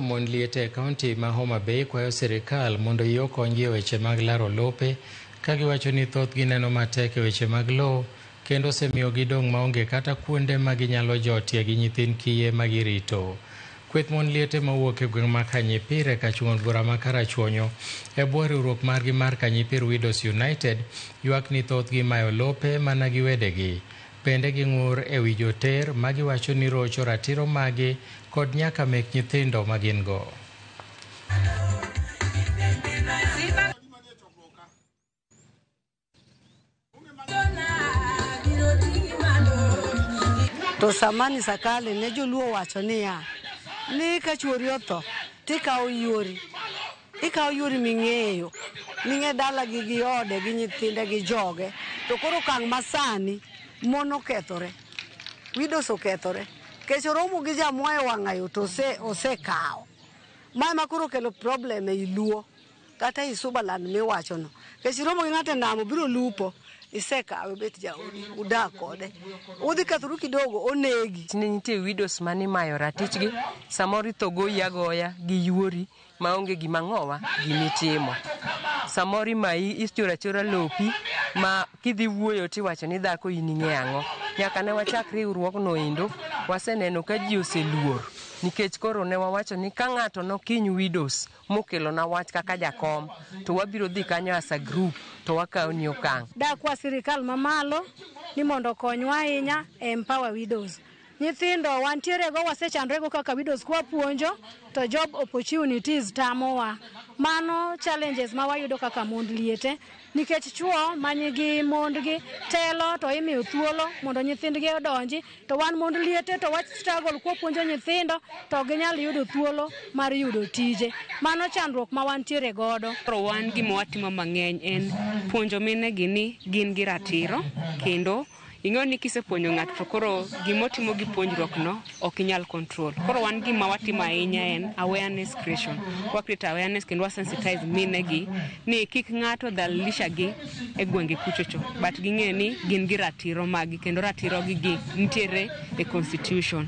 mon liete kaunti ma Homa Bay kwayo sirikal mondo yo kongi e weche mag laro lope, ka giwacho ni thoth gineno matek e weche mag lo, kendo semiyo gidong' maonge kata kuonde ma ginyalo jotie gi nyithind kiye ma girito. Kweth mon liete mawuok e gweng' ma Kanyipir ka chuon bura ma Karachuonyo e bwo riwruok margi mar Kanyipir Widows United ywak ni thoth gimayo lope mana gi wedegi. Bende ging'ur e wi joter ma giwacho ni rocho ratiro magi kod nyaka mek nyithindo ma gin go. To samani sakale ne joluo wacho niya, ni ka chuori otho tikawo yuori ming'eyo, ming'e dala gi ode gi nyithinde gi joge. To koro kang' masani mon okethore, widows okethore, kech oromo gi jamuoyo wang'ayo to osekawo. Ma koro kelo problem e Luo kata i Subaland miwacho no. Kech romo gi ng'ato namo biro lupo, isekawe bet jaodi udak kode, udhi kethuru kidogo onegi. Ne nitie widows mani mayo ratichgi, samoro ithogoyi agoya gi yuori maonge gima ng'owa gimitimo. Samoro imayi ichora lopi ma kidhi wuoyo tiwacho ni dhako in ing'e ang'o. Nyaka ne wachak riwruogno endo waseneno ka ji oseluor, nikech koro ne wawacho ni ka ng'ato nokiny widows mokelo na wach kaka jakom, to wabiro dhi kanyo as a group to wakawo ni okang'. Dakwa sirikal mamalo ni mondo konywa ahinya empower widows. Nyithindo wantiere go wasechandrego kaka widows kwa puonjo to job opportunities tamowa. Mano challenges ma wayudo kaka mond liete, nikech chuo manyigi mondgi telo to imiyo thuolo mondo nyithindgi odonji, to wan mond liete to wach struggle kwa puonjo nyithindo to ginyal yudo thuolo mar yudo tije. Mano chandruok ma wantiere godo. Wan gima watimo mang'eny en puonjo minegi ni gin gi ratiro, kendo ing'eyo ni kisepuonjo ng'ato to koro gimotimo gi puonjruok no ok inyal control. Koro wan gima watimo ahinya en awareness creation. Wakrita awareness kendo wasensitize minegi ni kik ng'ato dhalilisha gi e gwenge kuchocho, but ging'e ni gin gi ratiro magi kendo ratiro gi nitiere e constitution.